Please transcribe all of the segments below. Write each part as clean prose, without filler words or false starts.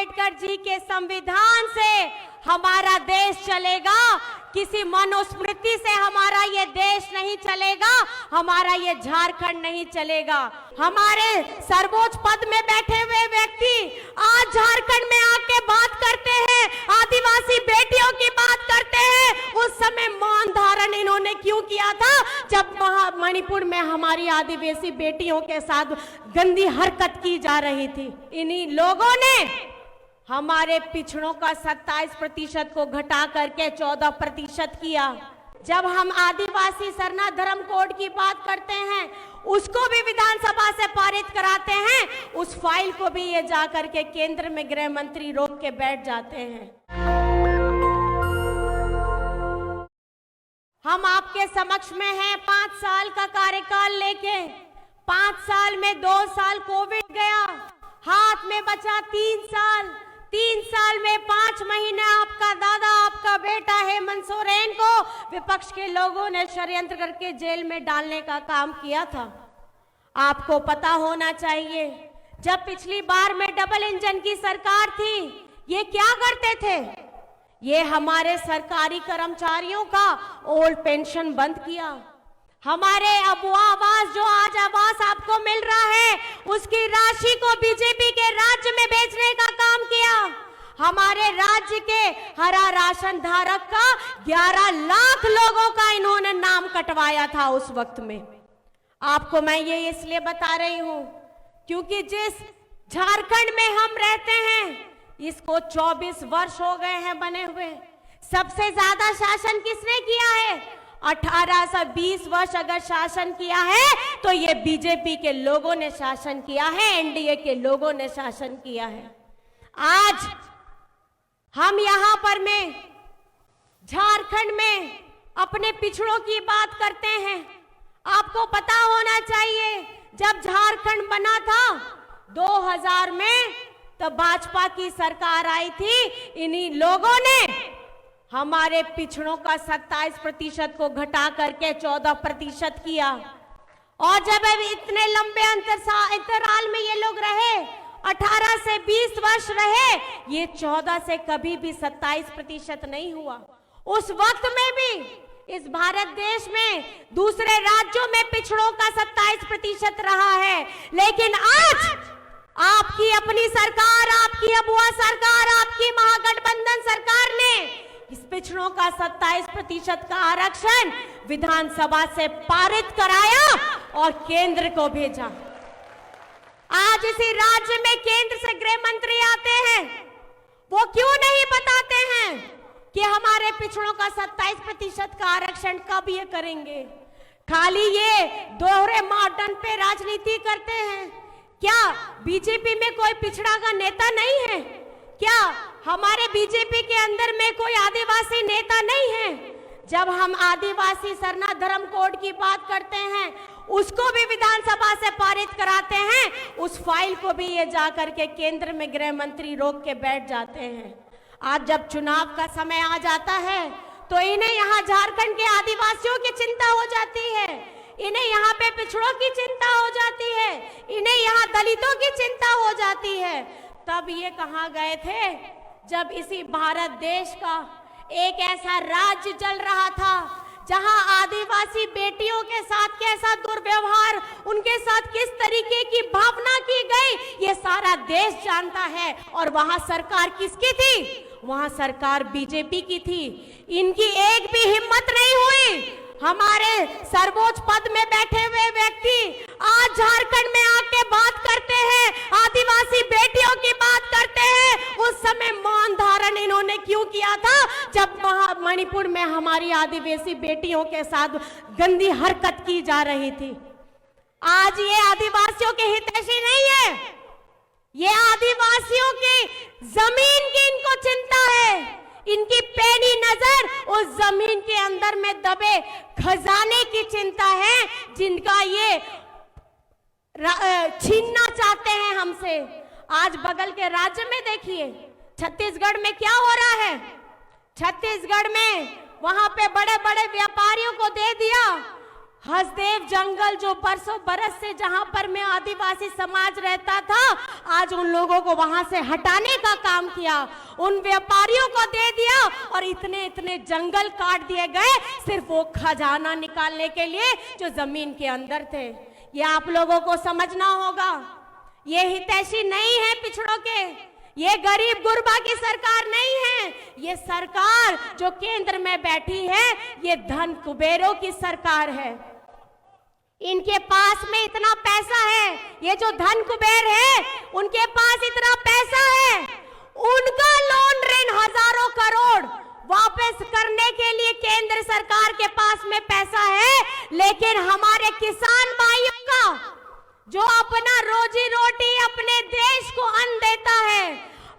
अंबेडकर जी के संविधान से हमारा देश चलेगा, किसी मनुस्मृति से हमारा ये देश नहीं चलेगा, हमारा ये झारखंड नहीं चलेगा। हमारे सर्वोच्च पद में बैठे हुए व्यक्ति आज झारखंड में आके बात करते हैं, आदिवासी बेटियों की बात करते हैं। उस समय मौन धारण इन्होंने क्यों किया था जब मणिपुर में हमारी आदिवासी बेटियों के साथ गंदी हरकत की जा रही थी? इन्हीं लोगों ने हमारे पिछड़ों का 27% को घटा करके 14% किया। जब हम आदिवासी सरना धर्म कोड की बात करते हैं, उसको भी विधानसभा से पारित कराते हैं, उस फाइल को भी ये जा करके केंद्र में गृह मंत्री रोक के बैठ जाते हैं। हम आपके समक्ष में हैं 5 साल का कार्यकाल लेके। 5 साल में 2 साल कोविड गया, हाथ में बचा 3 साल। 3 साल में 5 महीने आपका दादा, आपका बेटा हेमंत सोरेन को विपक्ष के लोगों ने षड्यंत्र करके जेल में डालने का काम किया था। आपको पता होना चाहिए, जब पिछली बार में डबल इंजन की सरकार थी, ये क्या करते थे? ये हमारे सरकारी कर्मचारियों का ओल्ड पेंशन बंद किया। हमारे अबुआ आवास, जो आज आवास आपको मिल रहा है, उसकी राशि को बीजेपी के राज्य में भेजने का काम किया। हमारे राज्य के हरा राशन धारक का 11 लाख लोगों का इन्होंने नाम कटवाया था उस वक्त में। आपको मैं ये इसलिए बता रही हूं क्योंकि जिस झारखंड में हम रहते हैं, इसको 24 वर्ष हो गए हैं बने हुए। सबसे ज्यादा शासन किसने किया है? 18 से 20 वर्ष अगर शासन किया है तो ये बीजेपी के लोगों ने शासन किया है, एनडीए के लोगों ने शासन किया है। आज हम यहां पर में झारखंड में अपने पिछड़ों की बात करते हैं। आपको पता होना चाहिए, जब झारखंड बना था 2000 में, तब भाजपा की सरकार आई थी। इन्हीं लोगों ने हमारे पिछड़ों का 27% को घटा करके 14% किया। और जब इतने लंबे अंतराल में ये लोग रहे, 18 से 20 वर्ष रहे, ये 14 से कभी भी 27% नहीं हुआ। उस वक्त में भी इस भारत देश में दूसरे राज्यों में पिछड़ों का 27% रहा है, लेकिन आज आपकी अपनी सरकार, आपकी अबुआ सरकार, आपकी महागठबंधन सरकार ने इस पिछड़ों का 27% का आरक्षण विधानसभा से पारित कराया और केंद्र को भेजा। आज इसी राज्य में केंद्र से गृह मंत्री आते हैं, वो क्यों नहीं बताते हैं कि हमारे पिछड़ों का 27% का आरक्षण कब ये करेंगे? खाली ये दोहरे मापदंड पे राजनीति करते हैं। क्या बीजेपी में कोई पिछड़ा का नेता नहीं है? क्या हमारे बीजेपी के अंदर में कोई आदिवासी नेता नहीं है? जब हम आदिवासी सरना धर्म कोड की बात करते हैं, उसको भी विधानसभा से पारित कराते हैं, उस फाइल को भी ये जा करके केंद्र में गृह मंत्री रोक के बैठ जाते हैं। आज जब चुनाव का समय आ जाता है तो इन्हें यहाँ झारखंड के आदिवासियों की चिंता हो जाती है, इन्हें यहाँ पे पिछड़ों की चिंता हो जाती है, इन्हें यहाँ दलितों की चिंता हो जाती है। तब ये कहाँ गए थे जब इसी भारत देश का एक ऐसा राज्य चल रहा था जहां आदिवासी बेटियों के साथ कैसा दुर्व्यवहार, उनके साथ किस तरीके की भावना की गई, ये सारा देश जानता है। और वहां सरकार किसकी थी? वहां सरकार बीजेपी की थी। इनकी एक भी हिम्मत नहीं हुई। हमारे सर्वोच्च पद में बैठे हुए व्यक्ति आज झारखंड में आके बात करते हैं, आदिवासी बेटियों की बात करते हैं। उस समय मौन धारण इन्होंने क्यों किया था जब मणिपुर में हमारी आदिवासी बेटियों के साथ गंदी हरकत की जा रही थी? आज ये आदिवासियों के हितैषी नहीं है, ये आदिवासियों की जमीन की इनको चिंता है। इनकी पैनी नजर उस जमीन के अंदर में दबे खजाने की चिंता है, जिनका ये छीनना चाहते हैं हमसे। आज बगल के राज्य में देखिए, छत्तीसगढ़ में क्या हो रहा है। छत्तीसगढ़ में वहां पे बड़े बड़े व्यापारियों को दे दिया हसदेव जंगल जो बरसों बरस से जहां पर में आदिवासी समाज रहता था, आज उन लोगों को वहां से हटाने का काम किया, उन व्यापारियों को दे दिया और इतने इतने जंगल काट दिए गए सिर्फ वो खजाना निकालने के लिए जो जमीन के अंदर थे। ये आप लोगों को समझना होगा। ये हितैषी नहीं है पिछड़ों के, ये गरीब गुरबा की सरकार नहीं है। ये सरकार जो केंद्र में बैठी है, ये धन कुबेरों की सरकार है। इनके पास में इतना पैसा है, ये जो धन कुबेर है उनके पास इतना पैसा है, उनका लोन ऋण हजारों करोड़ वापस करने के लिए केंद्र सरकार के पास में पैसा है, लेकिन हमारे किसान भाइयों का जो अपना रोजी रोटी अपने देश को अन्न देता है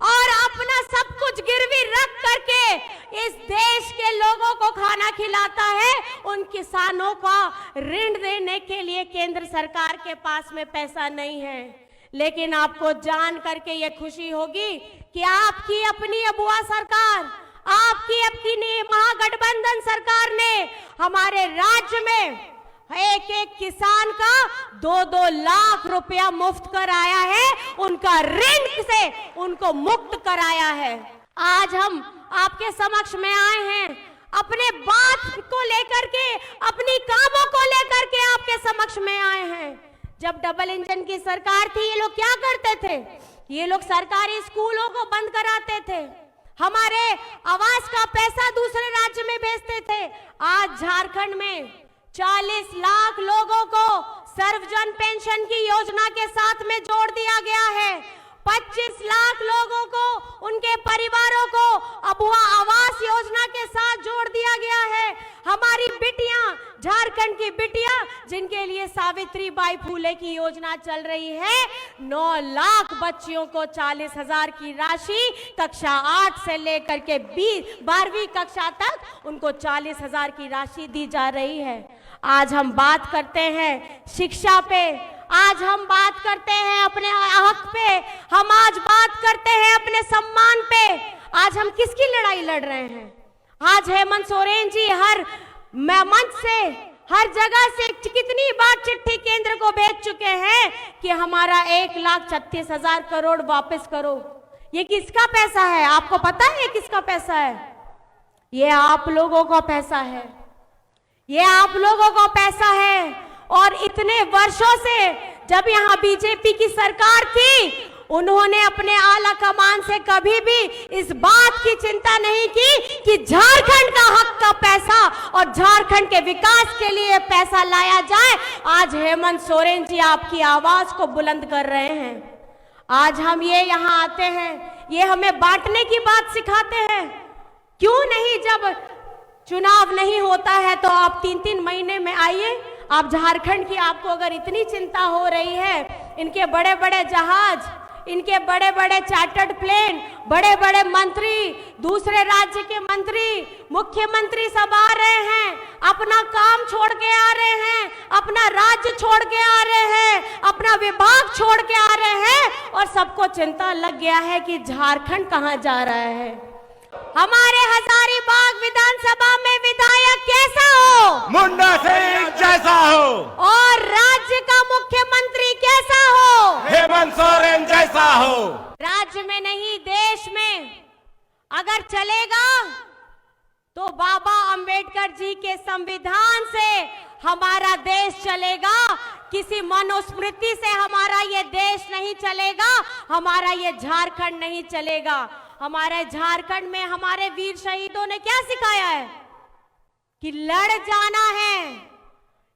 और अपना सब कुछ गिरवी रख करके इस देश के लोगों को खाना खिलाता है, उन किसानों का ऋण देने के लिए केंद्र सरकार के पास में पैसा नहीं है। लेकिन आपको जान करके ये खुशी होगी कि आपकी अपनी अबुआ सरकार, आपकी अपनी महागठबंधन सरकार ने हमारे राज्य में एक एक किसान का 2-2 लाख रुपया मुफ्त कराया है, उनका ऋण से उनको मुक्त कराया है। आज हम आपके समक्ष में आए हैं अपने बात को लेकर के, अपनी कामों को लेकर के आपके समक्ष में आए हैं। जब डबल इंजन की सरकार थी, ये लोग क्या करते थे? ये लोग सरकारी स्कूलों को बंद कराते थे, हमारे आवास का पैसा दूसरे राज्य में भेजते थे। आज झारखंड में 40 लाख लोगों को सर्वजन पेंशन की योजना के साथ में जोड़ दिया गया है। 25 लाख लोगों को, उनके परिवारों को अबुआ आवास योजना के साथ जोड़ दिया गया है। हमारी बिटियां, झारखंड की बिटियां जिनके लिए सावित्रीबाई फूले की योजना चल रही है, 9 लाख बच्चियों को 40,000 की राशि कक्षा 8 से लेकर के 12वीं कक्षा तक उनको 40,000 की राशि दी जा रही है। आज हम बात करते हैं शिक्षा पे, आज हम बात करते हैं अपने हक पे, हम आज बात करते हैं अपने सम्मान पे। आज हम किसकी लड़ाई लड़ रहे हैं? आज हेमंत सोरेन जी हर मंच से, हर जगह से कितनी बार चिट्ठी केंद्र को भेज चुके हैं कि हमारा 1,36,000 करोड़ वापस करो। ये किसका पैसा है? आपको पता है ये किसका पैसा है? ये आप लोगों का पैसा है, ये आप लोगों का पैसा है। और इतने वर्षों से जब यहाँ बीजेपी की सरकार थी, उन्होंने अपने आला कमान से कभी भी इस बात की चिंता नहीं की कि झारखंड का हक का पैसा और झारखंड के विकास के लिए पैसा लाया जाए। आज हेमंत सोरेन जी आपकी आवाज को बुलंद कर रहे हैं। आज हम ये यहाँ आते हैं, ये हमें बांटने की बात सिखाते हैं। क्यों नहीं, जब चुनाव नहीं होता है तो आप 3-3 महीने में आइए। आप झारखंड की, आपको अगर इतनी चिंता हो रही है, इनके बड़े बड़े जहाज, इनके बड़े बड़े चार्टर्ड प्लेन, बड़े बड़े मंत्री, दूसरे राज्य के मंत्री, मुख्यमंत्री सब आ रहे हैं, अपना काम छोड़ के आ रहे हैं, अपना राज्य छोड़ के आ रहे हैं, अपना विभाग छोड़ के आ रहे हैं और सबको चिंता लग गया है कि झारखंड कहां जा रहा है। हमारे हजारीबाग विधानसभा में विधायक कैसा हो? मुंडा सिंह जैसा हो। और राज्य का मुख्यमंत्री कैसा हो? हेमंत सोरेन जैसा हो। राज्य में नहीं, देश में अगर चलेगा तो बाबा अंबेडकर जी के संविधान से हमारा देश चलेगा। किसी मनुस्मृति से हमारा ये देश नहीं चलेगा, हमारा ये झारखंड नहीं चलेगा। हमारे झारखंड में हमारे वीर शहीदों ने क्या सिखाया है कि लड़ जाना है,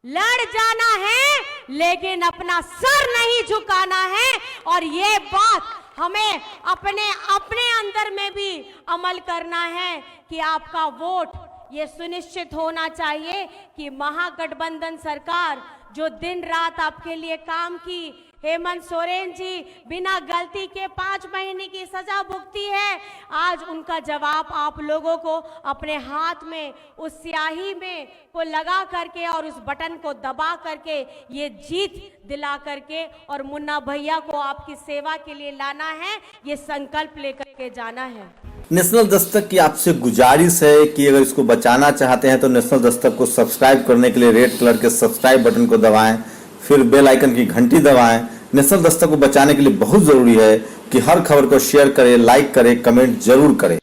लड़ जाना है, लेकिन अपना सर नहीं झुकाना है। और ये बात हमें अपने अपने अंदर में भी अमल करना है कि आपका वोट ये सुनिश्चित होना चाहिए कि महागठबंधन सरकार जो दिन रात आपके लिए काम की, हेमंत सोरेन जी बिना गलती के 5 महीने की सजा भुगती है। आज उनका जवाब आप लोगों को अपने हाथ में उस स्याही में को लगा करके और उस बटन को दबा करके ये जीत दिला करके और मुन्ना भैया को आपकी सेवा के लिए लाना है, ये संकल्प लेकर के जाना है। नेशनल दस्तक की आपसे गुजारिश है कि अगर इसको बचाना चाहते हैं तो नेशनल दस्तक को सब्सक्राइब करने के लिए रेड कलर के सब्सक्राइब बटन को दबाएं, फिर बेल आइकन की घंटी दबाएं। नेशनल दस्तक को बचाने के लिए बहुत जरूरी है कि हर खबर को शेयर करें, लाइक करें, कमेंट जरूर करें।